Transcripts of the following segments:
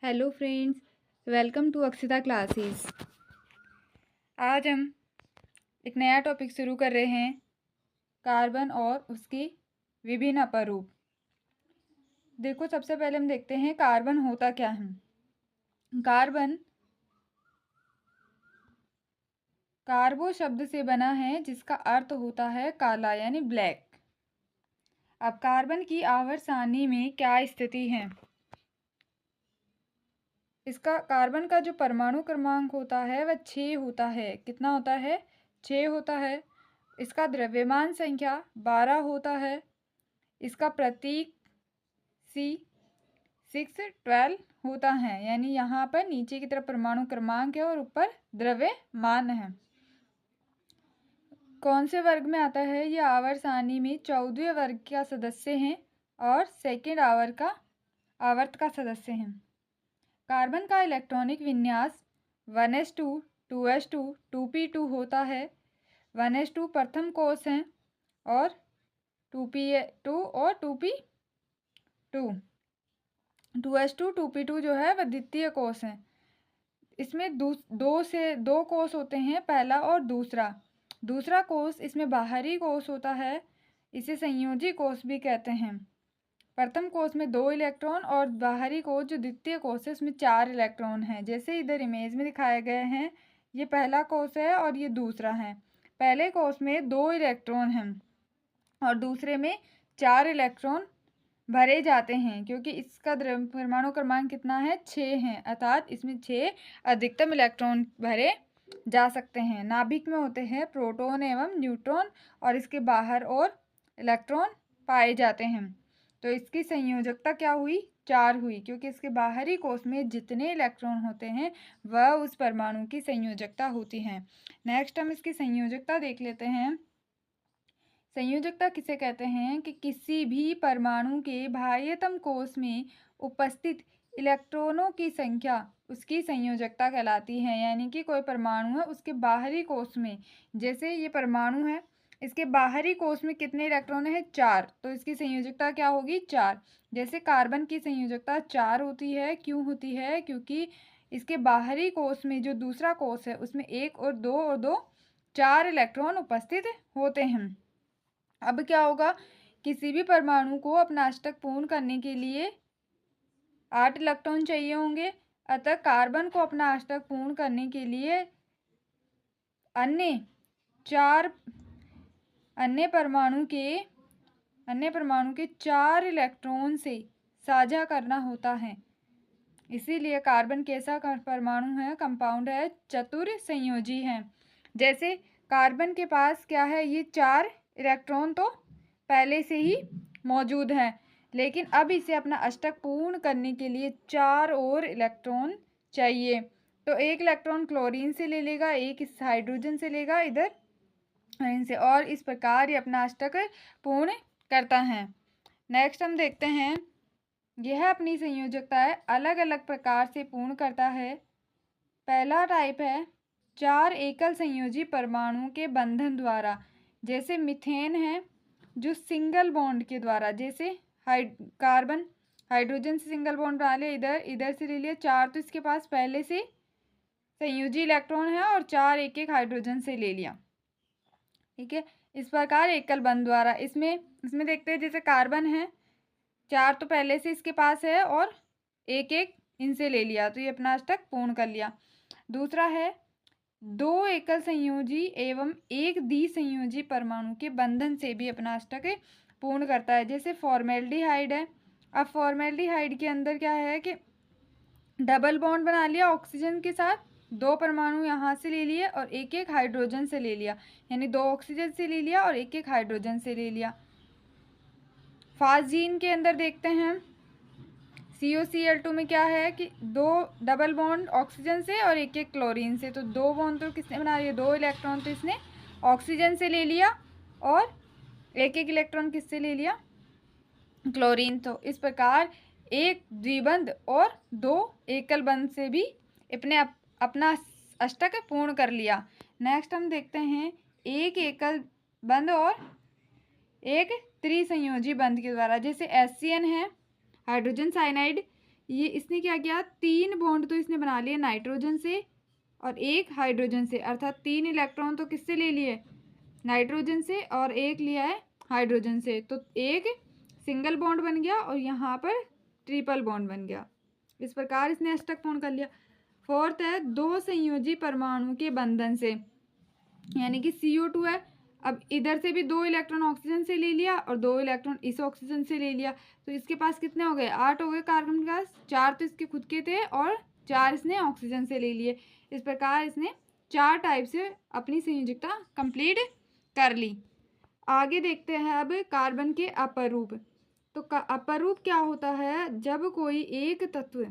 Hello friends, welcome to Akshita classes. आज हम एक नया टॉपिक शुरू कर रहे हैं, कार्बन और उसके विभिन्न अपरूप। देखो, सबसे पहले हम देखते हैं कार्बन होता क्या है। कार्बन कार्बो शब्द से बना है, जिसका अर्थ होता है काला यानी ब्लैक। अब कार्बन की आवर्त सारणी में क्या स्थिति है। इसका कार्बन का जो परमाणु क्रमांक होता है वह 6 होता है। कितना होता है? 6 होता है। इसका द्रव्यमान संख्या 12 होता है। इसका प्रतीक C612 होता है, यानी यहाँ पर नीचे की तरफ परमाणु क्रमांक है और ऊपर द्रव्यमान है। कौन से वर्ग में आता है? ये आवर्त सारणी में 14वें वर्ग का सदस्य हैं और सेकेंड आवर्त का सदस्य हैं। कार्बन का इलेक्ट्रॉनिक विन्यास 1s2, 2s2, 2p2 होता है। 1s2 प्रथम कोष है और 2p2 और 2p2 2s2 2p2 जो है वह द्वितीय कोष है। इसमें दो कोष होते हैं, पहला और दूसरा कोष इसमें बाहरी कोष होता है। इसे संयोजी कोष भी कहते हैं। प्रथम कोष में 2 इलेक्ट्रॉन और बाहरी कोष जो द्वितीय कोष है उसमें 4 इलेक्ट्रॉन हैं। जैसे इधर इमेज में दिखाए गए हैं, ये पहला कोष है और ये दूसरा है। पहले कोष में 2 इलेक्ट्रॉन हैं और दूसरे में 4 इलेक्ट्रॉन भरे जाते हैं, क्योंकि इसका परमाणु क्रमांक कितना है? 6 है, अर्थात इसमें 6 अधिकतम इलेक्ट्रॉन भरे जा सकते हैं। नाभिक में होते हैं प्रोटॉन एवं न्यूट्रॉन और इसके बाहर और इलेक्ट्रॉन पाए जाते हैं। तो इसकी संयोजकता क्या हुई? 4 हुई, क्योंकि इसके बाहरी कोष में जितने इलेक्ट्रॉन होते हैं वह उस परमाणु की संयोजकता होती है। नेक्स्ट हम इसकी संयोजकता देख लेते हैं। संयोजकता किसे कहते हैं? कि किसी भी परमाणु के बाह्यतम कोष में उपस्थित इलेक्ट्रॉनों की संख्या उसकी संयोजकता कहलाती है। यानी कि कोई परमाणु है, उसके बाहरी कोष में, जैसे ये परमाणु है, इसके बाहरी कोष में कितने इलेक्ट्रॉन है? 4, तो इसकी संयोजकता क्या होगी? 4। जैसे कार्बन की संयोजकता 4 होती है। क्यों होती है? क्योंकि इसके बाहरी कोष में जो दूसरा कोष है उसमें 1 और 2 4 इलेक्ट्रॉन उपस्थित होते हैं। अब क्या होगा? किसी भी परमाणु को अपना अष्टक पूर्ण करने के लिए 8 इलेक्ट्रॉन चाहिए होंगे। अतः कार्बन को अपना अष्टक पूर्ण करने के लिए अन्य परमाणु के 4 इलेक्ट्रॉन से साझा करना होता है। इसीलिए कार्बन कैसा परमाणु है? कंपाउंड है, चतुर संयोजी है। जैसे कार्बन के पास क्या है? ये 4 इलेक्ट्रॉन तो पहले से ही मौजूद है, लेकिन अब इसे अपना अष्टक पूर्ण करने के लिए 4 और इलेक्ट्रॉन चाहिए। तो 1 इलेक्ट्रॉन क्लोरीन से ले लेगा, 1 इस हाइड्रोजन से लेगा इधर इनसे, और इस प्रकार ये अपना अष्टक पूर्ण करता है। नेक्स्ट हम देखते हैं, यह अपनी संयोजकता है अलग अलग प्रकार से पूर्ण करता है। पहला टाइप है 4 एकल संयोजी परमाणुओं के बंधन द्वारा। जैसे मीथेन है जो सिंगल बॉन्ड के द्वारा, जैसे कार्बन हाइड्रोजन से सिंगल बॉन्ड बना लिया, इधर से ले लिया 4, तो इसके पास पहले से संयोजी इलेक्ट्रॉन है और 4 एक हाइड्रोजन से ले लिया। ठीक है, इस प्रकार एकल बंध द्वारा। इसमें देखते हैं, जैसे कार्बन है 4 तो पहले से इसके पास है और एक इनसे ले लिया, तो ये अपना अष्टक पूर्ण कर लिया। दूसरा है 2 एकल संयोजी एवं 1 द्विसंयोजी परमाणु के बंधन से भी अपना अष्टक पूर्ण करता है। जैसे फॉर्मेल्डिहाइड है। अब फॉर्मेल्डिहाइड के अंदर क्या है कि डबल बॉन्ड बना लिया ऑक्सीजन के साथ, 2 परमाणु यहाँ से ले लिए और एक हाइड्रोजन से ले लिया, यानी 2 ऑक्सीजन से ले लिया और एक हाइड्रोजन से ले लिया। फास्जीन के अंदर देखते हैं COCl2 में क्या है कि 2 डबल बॉन्ड ऑक्सीजन से और एक क्लोरीन से, तो 2 बॉन्ड तो किसने बना लिया? 2 इलेक्ट्रॉन तो इसने ऑक्सीजन से ले लिया और एक इलेक्ट्रॉन किससे ले लिया? क्लोरीन। तो इस प्रकार 1 द्विबंध और 2 एकल बंध से भी अपना अष्टक पूर्ण कर लिया। नेक्स्ट हम देखते हैं 1 एकल बंध और 1 त्रिसंयोजी बंध के द्वारा। जैसे HCN है, हाइड्रोजन साइनाइड, ये इसने क्या किया, 3 बॉन्ड तो इसने बना लिए नाइट्रोजन से और 1 हाइड्रोजन से, अर्थात 3 इलेक्ट्रॉन तो किससे ले लिए, नाइट्रोजन से, और 1 लिया है हाइड्रोजन से। तो एक सिंगल बॉन्ड बन गया और यहाँ पर ट्रिपल बॉन्ड बन गया। इस प्रकार इसने अष्टक पूर्ण कर लिया। फोर्थ है 2 संयोजी परमाणु के बंधन से, यानी कि CO2 है। अब इधर से भी 2 इलेक्ट्रॉन ऑक्सीजन से ले लिया और 2 इलेक्ट्रॉन इस ऑक्सीजन से ले लिया, तो इसके पास कितने हो गए, 8 हो गए कार्बन गैस। 4 तो इसके खुद के थे और 4 इसने ऑक्सीजन से ले लिए। इस प्रकार इसने 4 टाइप से अपनी संयोजकता कंप्लीट कर ली। आगे देखते हैं अब कार्बन के अपरूप। तो अपरूप क्या होता है, जब कोई एक तत्व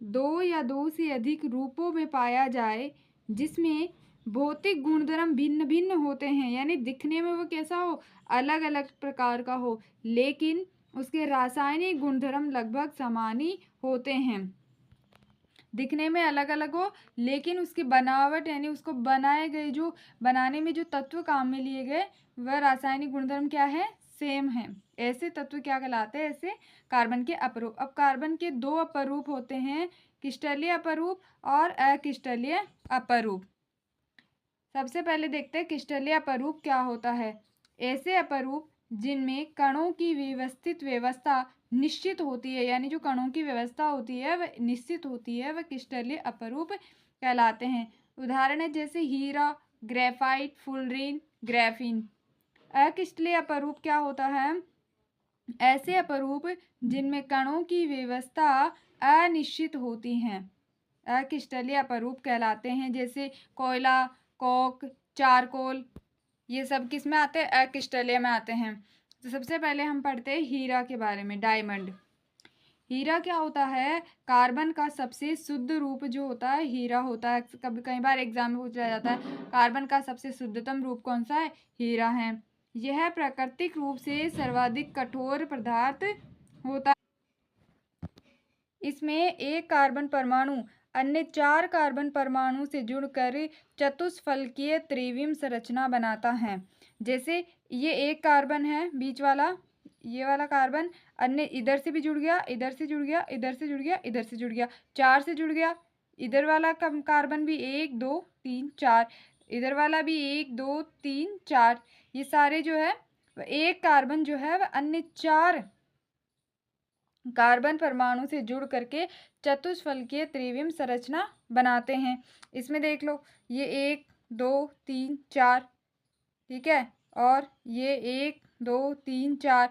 2 या 2 से अधिक रूपों में पाया जाए जिसमें भौतिक गुणधर्म भिन्न भिन्न होते हैं, यानी दिखने में वो कैसा हो, अलग अलग प्रकार का हो, लेकिन उसके रासायनिक गुणधर्म लगभग समान ही होते हैं। दिखने में अलग अलग हो लेकिन उसकी बनावट यानी उसको बनाए गए जो बनाने में जो तत्व काम में लिए गए वह रासायनिक गुणधर्म क्या है, सेम है। ऐसे तत्व क्या कहलाते हैं, ऐसे कार्बन के अपरूप। अब कार्बन के 2 अपरूप होते हैं, क्रिस्टलीय अपरूप और अक्रिस्टलीय अपरूप। सबसे पहले देखते हैं क्रिस्टलीय अपरूप क्या होता है। ऐसे अपरूप जिनमें कणों की व्यवस्थित व्यवस्था निश्चित होती है, यानी जो कणों की व्यवस्था होती है वह निश्चित होती है, वह क्रिस्टलीय अपरूप कहलाते हैं। उदाहरण है जैसे हीरा, ग्रेफाइट, फुलरीन, ग्राफीन। अक्रिस्टलीय अपरूप क्या होता है, ऐसे अपरूप जिनमें कणों की व्यवस्था अनिश्चित होती हैं, अक्रिस्टलीय अपरूप कहलाते हैं। जैसे कोयला, कोक, चारकोल, ये सब किस में आते हैं, अक्रिस्टलीय में आते हैं। तो सबसे पहले हम पढ़ते हैं हीरा के बारे में, डायमंड। हीरा क्या होता है, कार्बन का सबसे शुद्ध रूप जो होता है हीरा होता है। कभी कई बार एग्जाम में पूछा जाता है कार्बन का सबसे शुद्धतम रूप कौन सा है, हीरा है। यह प्राकृतिक रूप से सर्वाधिक कठोर पदार्थ होता है। इसमें एक कार्बन परमाणु अन्य 4 कार्बन परमाणु से जुड़कर चतुष्फलकीय त्रिविम संरचना बनाता है। जैसे ये एक कार्बन है बीच वाला, ये वाला कार्बन अन्य इधर से भी जुड़ गया, इधर से जुड़ गया, इधर से जुड़ गया, इधर से जुड़ गया, 4 से जुड़ गया। इधर वाला कार्बन भी 1 2 3 4, इधर वाला भी 1 2 3 4। ये सारे जो है एक कार्बन जो है वह अन्य 4 कार्बन परमाणु से जुड़ करके चतुष्फलकीय त्रिविम संरचना बनाते हैं। इसमें देख लो ये 1 2 3 4, ठीक है, और ये 1 2 3 4,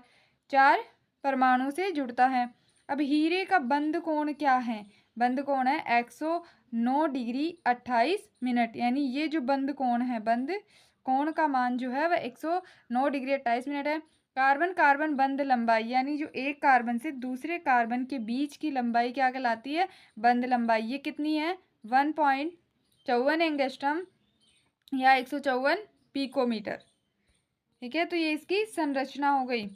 4 परमाणु से जुड़ता है। अब हीरे का बंध कोण क्या है, बंध कोण है 109 डिग्री 28 मिनट, यानी ये जो बंध कोण है, बंध कोण का मान जो है वह 109 डिग्री 28 मिनट है। कार्बन कार्बन बंध लंबाई, यानी जो एक कार्बन से दूसरे कार्बन के बीच की लंबाई क्या कहलाती है, बंध लंबाई। ये कितनी है, 1.54 एंगस्ट्रम या 154 पिकोमीटर, ठीक है। तो ये इसकी संरचना हो गई।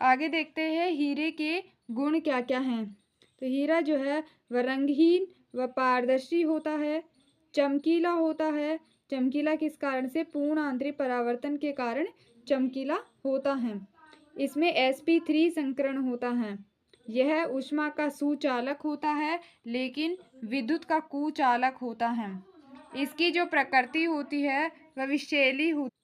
आगे देखते हैं हीरे के गुण क्या क्या हैं। तो हीरा जो है वह रंगहीन व पारदर्शी होता है, चमकीला होता है। चमकीला किस कारण से, पूर्ण आंतरिक परावर्तन के कारण चमकीला होता है। इसमें sp3 संकरण होता है। यह ऊष्मा का सुचालक होता है लेकिन विद्युत का कुचालक होता है। इसकी जो प्रकृति होती है वह विषैली होती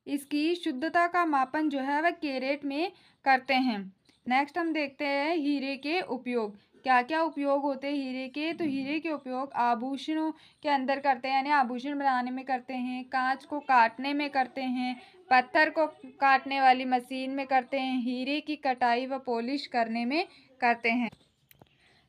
है। इसकी शुद्धता का मापन जो है वह कैरेट में करते हैं। नेक्स्ट हम देखते हैं हीरे के उपयोग, क्या क्या उपयोग होते हैं हीरे के। तो हीरे के उपयोग आभूषणों के अंदर करते हैं, यानी आभूषण बनाने में करते हैं, कांच को काटने में करते हैं, पत्थर को काटने वाली मशीन में करते हैं, हीरे की कटाई व पॉलिश करने में करते हैं।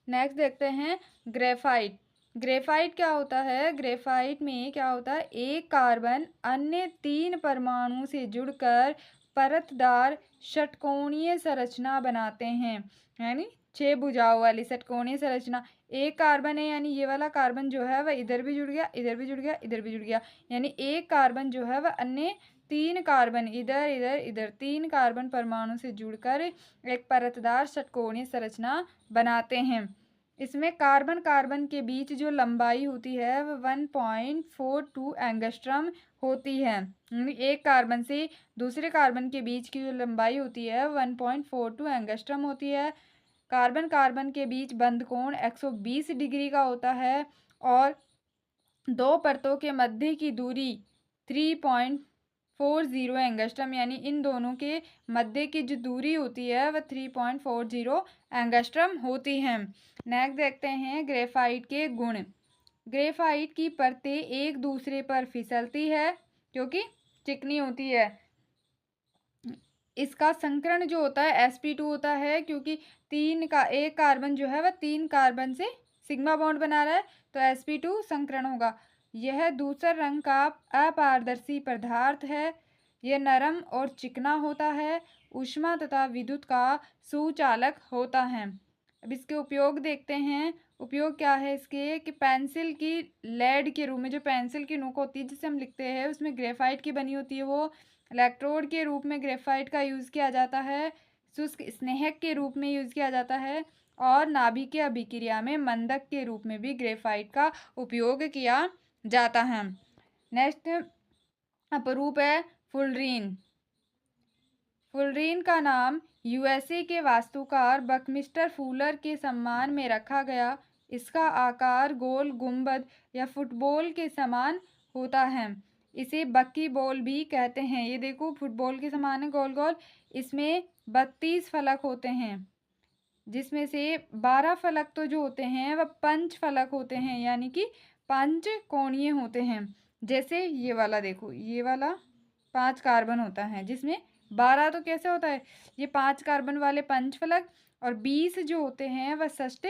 नेक्स्ट देखते हैं ग्रेफाइट। ग्रेफाइट क्या होता है, ग्रेफाइट में क्या होता है, एक कार्बन अन्य 3 परमाणु से जुड़कर परतदार षटकोणीय संरचना बनाते हैं, यानी 6 भुजाओं वाली षटकोणीय संरचना। एक कार्बन है यानी ये वाला कार्बन जो है वह इधर भी जुड़ गया, इधर भी जुड़ गया, इधर भी जुड़ गया, यानी एक कार्बन जो है वह अन्य 3 कार्बन इधर इधर इधर 3 कार्बन परमाणु से जुड़कर एक परतदार षटकोणीय संरचना बनाते हैं। इसमें कार्बन कार्बन के बीच जो लंबाई होती है वह 1.42 एंगस्ट्रम होती है। एक कार्बन से दूसरे कार्बन के बीच की जो लंबाई होती है 1.42 एंगस्ट्रम होती है। कार्बन कार्बन के बीच बंध कोण 120 डिग्री का होता है और दो परतों के मध्य की दूरी 3.40 एंगस्ट्रम, यानी इन दोनों के मध्य की जो दूरी होती है वह 3.40 एंगस्ट्रम होती है। नेक्स्ट देखते हैं ग्रेफाइट के गुण। ग्रेफाइट की परतें एक दूसरे पर फिसलती है क्योंकि चिकनी होती है। इसका संकरण जो होता है sp2 होता है, क्योंकि एक कार्बन जो है वह 3 कार्बन से सिग्मा बॉन्ड बना रहा है, तो sp2 संकरण होगा। यह दूसरा रंग का अपारदर्शी पदार्थ है। यह नरम और चिकना होता है। ऊष्मा तथा विद्युत का सुचालक होता है। अब इसके उपयोग देखते हैं। उपयोग क्या है इसके कि पेंसिल की लेड के रूप में, जो पेंसिल की नोक होती है जिसे हम लिखते हैं उसमें ग्रेफाइट की बनी होती है, वो इलेक्ट्रोड के रूप में ग्रेफाइट का यूज़ किया जाता है। शुष्क स्नेहक के रूप में यूज़ किया जाता है और नाभिकीय अभिक्रिया में मंदक के रूप में भी ग्रेफाइट का उपयोग किया जाता है। नेक्स्ट अपरूप है फुलरीन। फुलरीन का नाम यूएसए के वास्तुकार बकमिस्टर फुलर के सम्मान में रखा गया। इसका आकार गोल गुंबद या फुटबॉल के समान होता है। इसे बक्की बॉल भी कहते हैं। ये देखो फुटबॉल के समान है, गोल गोल। इसमें 32 फलक होते हैं, जिसमें से 12 फलक तो जो होते हैं वह पंच फलक होते हैं, यानी कि 5 कोणीय होते हैं। जैसे ये वाला देखो, ये वाला 5 कार्बन होता है, जिसमें 12 तो कैसे होता है, ये 5 कार्बन वाले पंच फलक, और 20 जो होते हैं वह षष्ठ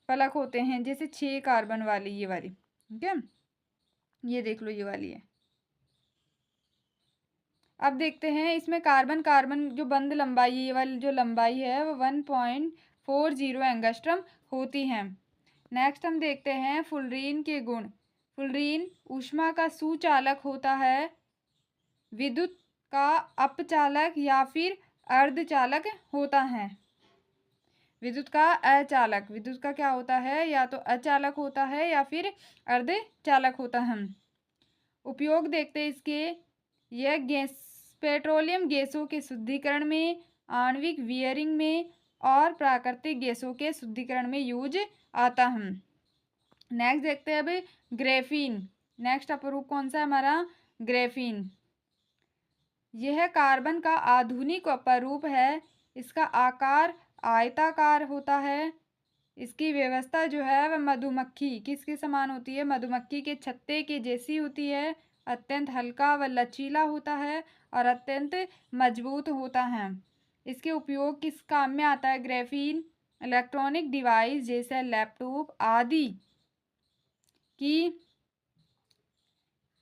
फलक होते हैं, जैसे 6 कार्बन वाली ये वाली। ठीक है, ये देख लो ये वाली है। अब देखते हैं इसमें कार्बन कार्बन जो बंध लंबाई, ये वाली जो लंबाई है वो 1.40 एंगस्ट्रम होती है। नेक्स्ट हम देखते हैं फुलरीन के गुण। फुलरीन ऊष्मा का सुचालक होता है, विद्युत का अपचालक या फिर अर्धचालक होता है। विद्युत का अचालक, विद्युत का क्या होता है, या तो अचालक होता है या फिर अर्धचालक होता है। उपयोग देखते हैं इसके। यह गैस पेट्रोलियम गैसों के शुद्धिकरण में, आणविक वियरिंग में और प्राकृतिक गैसों के शुद्धिकरण में यूज आता है। नेक्स्ट देखते हैं अभी ग्रेफीन। नेक्स्ट अपरूप कौन सा है हमारा, ग्रेफीन। यह कार्बन का आधुनिक अपरूप है। इसका आकार आयताकार होता है। इसकी व्यवस्था जो है वह मधुमक्खी किसके समान होती है, मधुमक्खी के छत्ते के जैसी होती है। अत्यंत हल्का व लचीला होता है और अत्यंत मजबूत होता है। इसके उपयोग किस काम में आता है, ग्रेफीन इलेक्ट्रॉनिक डिवाइस जैसे लैपटॉप आदि की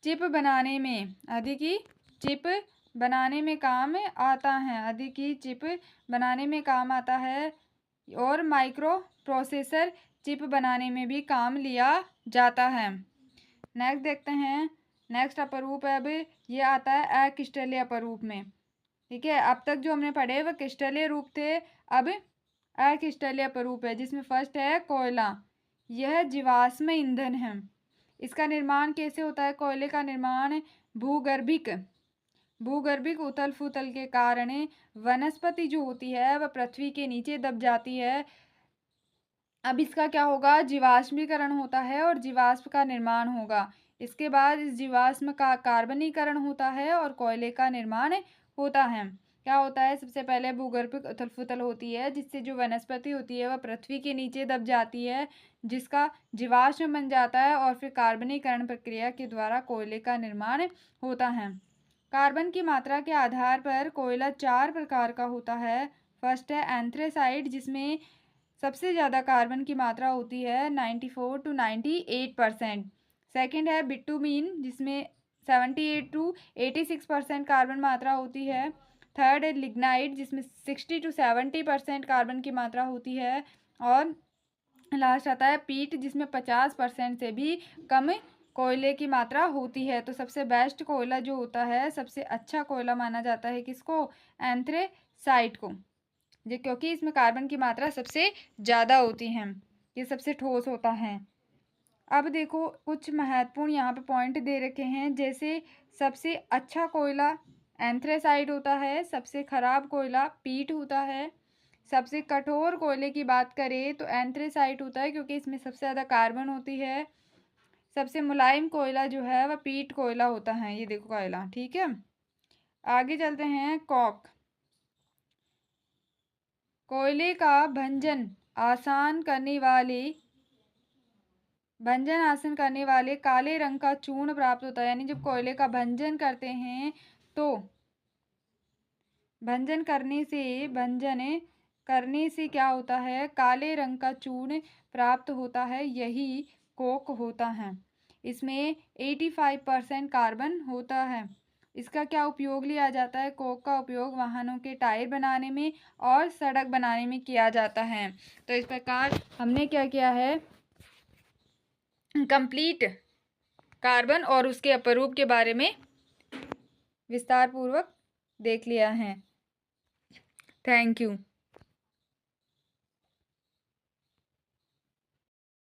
चिप बनाने में, आदि की चिप बनाने में काम आता है, आदि की चिप बनाने में काम आता है, और माइक्रो प्रोसेसर चिप बनाने में भी काम लिया जाता है। नेक्स्ट देखते हैं। नेक्स्ट अपरूप है, अब ये आता है अक्रिस्टलीय अपरूप में। ठीक है, अब तक जो हमने पढ़े वह क्रिस्टलीय रूप थे, अब अक्रिस्टलीय अपरूप है, जिसमें फर्स्ट है कोयला। यह जीवाश्म ईंधन है। इसका निर्माण कैसे होता है, कोयले का निर्माण भूगर्भिक उथल फुथल के कारण वनस्पति जो होती है वह पृथ्वी के नीचे दब जाती है। अब इसका क्या होगा, जीवाश्मीकरण होता है और जीवाश्म का निर्माण होगा। इसके बाद इस जीवाश्म का कार्बनीकरण होता है और कोयले का निर्माण होता है। क्या होता है, सबसे पहले भूगर्भिक उथल फुथल होती है, जिससे जो वनस्पति होती है वह पृथ्वी के नीचे दब जाती है, जिसका जीवाश्म बन जाता है, और फिर कार्बनीकरण प्रक्रिया के द्वारा कोयले का निर्माण होता है। कार्बन की मात्रा के आधार पर कोयला 4 प्रकार का होता है। फर्स्ट है एंथ्रेसाइट, जिसमें सबसे ज़्यादा कार्बन की मात्रा होती है 94 to 98%। सेकेंड है बिटुमीन, जिसमें 78 to 86% कार्बन मात्रा होती है। थर्ड है लिग्नाइट, जिसमें 60 to 70% कार्बन की मात्रा होती है। और लास्ट आता है पीट, जिसमें 50% से भी कम कोयले की मात्रा होती है। तो सबसे बेस्ट कोयला जो होता है, सबसे अच्छा कोयला माना जाता है किसको, एंथ्रेसाइट को, जो क्योंकि इसमें कार्बन की मात्रा सबसे ज़्यादा होती है, ये सबसे ठोस होता है। अब देखो कुछ महत्वपूर्ण यहाँ पे पॉइंट दे रखे हैं, जैसे सबसे अच्छा कोयला एंथ्रेसाइट होता है, सबसे खराब कोयला पीट होता है, सबसे कठोर कोयले की बात करें तो एंथ्रेसाइट होता है, क्योंकि इसमें सबसे ज़्यादा कार्बन होती है। सबसे मुलायम कोयला जो है वह पीट कोयला होता है। ये देखो कोयला, ठीक है। आगे चलते हैं। कॉक, कोयले का भंजन आसान करने वाले काले रंग का चूर्ण प्राप्त होता है। यानी जब कोयले का भंजन करते हैं तो भंजन करने से क्या होता है, काले रंग का चूर्ण प्राप्त होता है, यही कोक होता है। इसमें 85% कार्बन होता है। इसका क्या उपयोग लिया जाता है? कोक का उपयोग वाहनों के टायर बनाने में और सड़क बनाने में किया जाता है। तो इस प्रकार हमने क्या किया है, कंप्लीट कार्बन और उसके अपरूप के बारे में विस्तार पूर्वक देख लिया है। Thank you.